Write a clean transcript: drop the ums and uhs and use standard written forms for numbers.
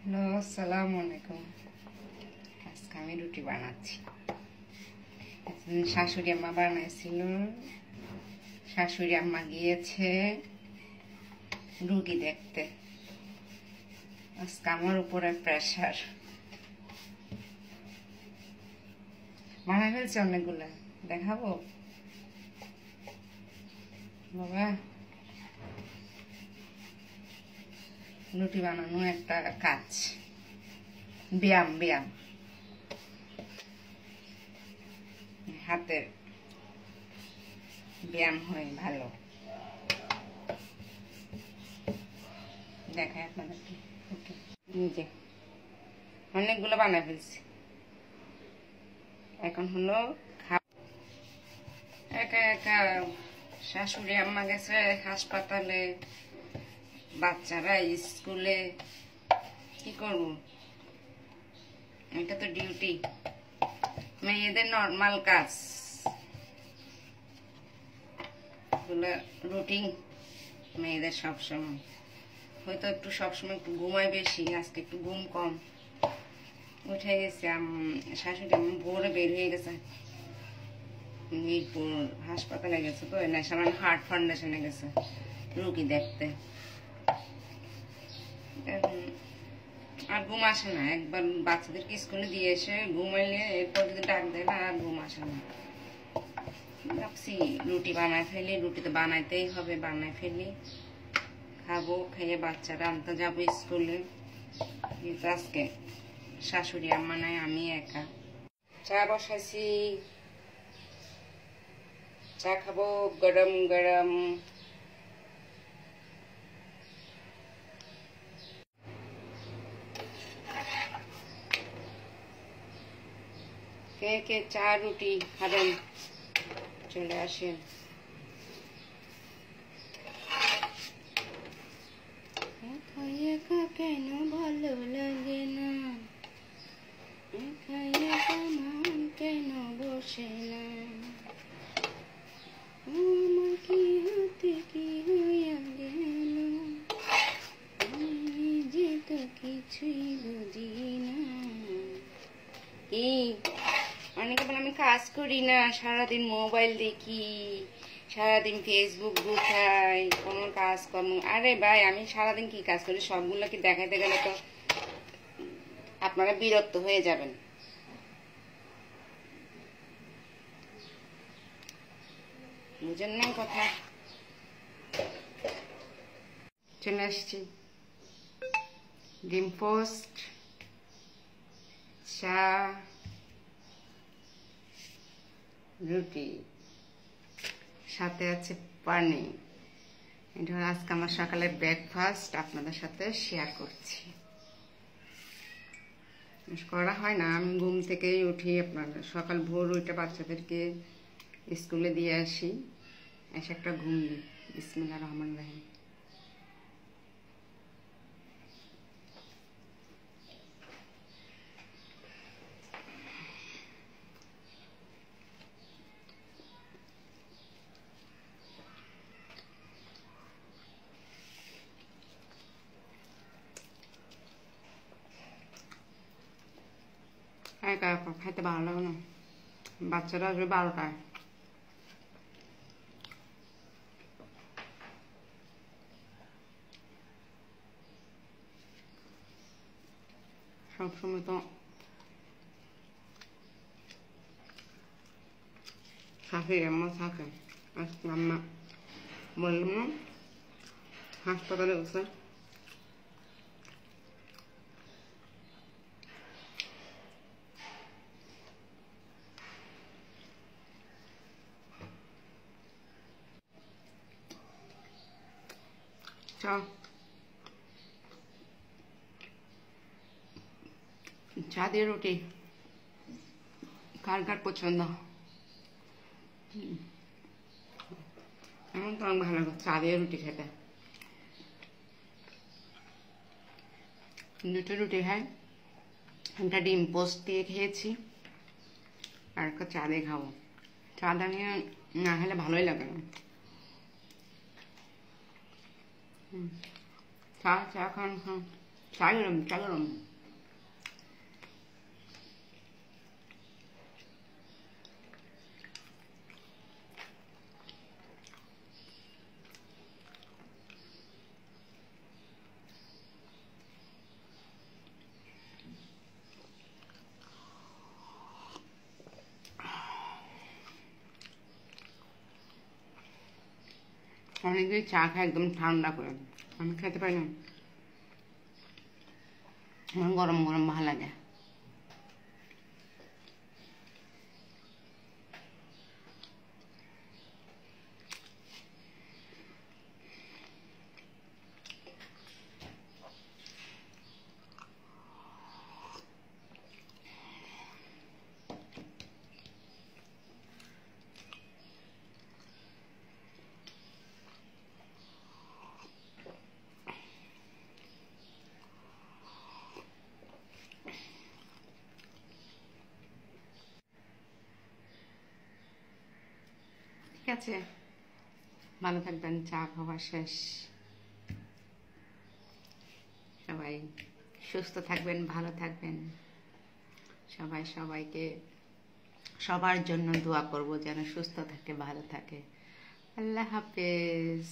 Hello, আসসালামু আলাইকুম। আজকে আমি রুটি বানাচ্ছি। শাশুড়ি আম্মা বানাইছিল, শাশুড়ি আম্মা গিয়েছে রুগী দেখতে। আজকে আমার উপরে প্রেশার। বানাই ফেলছে অনেকগুলা, দেখাবো বাবা। রুটি বানানো একটা কাজ, ব্যায়াম ব্যায়াম, হাতের ব্যায়াম হয় ভালো। দেখায় আপনাদেরকে। নিজে অনেকগুলো বানাই ফেলছি। এখন হলো একা একা। শাশুড়ি আম্মা গেছে হাসপাতালে, বাচ্চারা স্কুলে, কি করব? এটা তো ডিউটি, মেয়েদের নর্মাল কাজ, রুটিন মেয়েদের সবসময়। হয়তো একটু সবসময় একটু ঘুমায় বেশি, আজকে একটু ঘুম কম। উঠে গেছে শাশুড়ি আম্মা ভোরে বের হয়ে গেছে, মিরপুর হাসপাতালে গেছে, তো ন্যাশনাল হার্ট ফাউন্ডেশনে গেছে রুগী দেখতে। আর ঘুম আসে না, একবার বাচ্চাদেরকে স্কুলে দিয়ে এসে ঘুমাইলে এরপর যদি ডাক দেয় না, আর ঘুম আসে না। ভাবছি রুটি বানায় ফেলি, রুটি তো বানাইতেই হবে, বানায় ফেলি, খাবো, খেয়ে বাচ্চারা আনতে যাবো স্কুলে। কিন্তু আজকে শাশুড়ি আম্মা নাই, আমি একা। চা বসাইছি, চা খাবো গরম গরম। কে কে চা রুটি খাবেন চলে আসেন। একা একা কেন ভালো লাগে না, একা একা মন কেন বসে না, আমার কি হাতে কি হইয়া গেল, আমি নিজে তো কিছুই বুঝি না। কি অনেকে বলে আমি কাজ করি না, সারাদিন মোবাইল দেখি, সারাদিন ফেসবুক গুছাই, কোনো কাজ কর্ম। আরে ভাই, আমি সারাদিন কি কাজ করি সবগুলো কি দেখাইতে গেলে তো আপনারা বিরক্ত হয়ে যাবেন। বুঝেন না কথা? চলে আসছি, ডিম পোস্ট, চা, রুটি, সাথে আছে পানি। এটা আজকে আমার সকালের ব্রেকফাস্ট, আপনাদের সাথে শেয়ার করছি। করা হয় না, আমি ঘুম থেকেই উঠি, আপনাদের সকাল ভোর উঠে বাচ্চাদেরকে স্কুলে দিয়ে আসি, এসে একটা ঘুম দিই। বিসমিল্লাহির রহমানির রহিম। একা একা খাইতে ভালো লাগে না, বাচ্চারা আসবে 12টায়। সবসময় তো শাশুড়ি আম্মা থাকে, আজকে আম্মা বললাম না হাসপাতালে গেছে। চা দিয়ে রুটি কার কার পছন্দ? এমন তো আমার ভালো লাগে চা দিয়ে রুটি খেতে। দুটো রুটি খাই, একটা ডিম পোস্ট দিয়ে খেয়েছি, আর একটা চা দিয়ে খাবো। চা দিয়ে না খেলে ভালোই লাগে না। চা চা খান খান। চা গরম, চা গরম। অনেকেই চা খায় একদম ঠান্ডা করে, আমি খেতে পারি না, আমার গরম গরম ভালো লাগে। ঠিক আছে, ভালো থাকবেন। চা খাওয়া শেষ, সবাই সুস্থ থাকবেন, ভালো থাকবেন। সবাই সবাইকে, সবার জন্য দোয়া করব যেন সুস্থ থাকে, ভালো থাকে। আল্লাহ হাফেজ।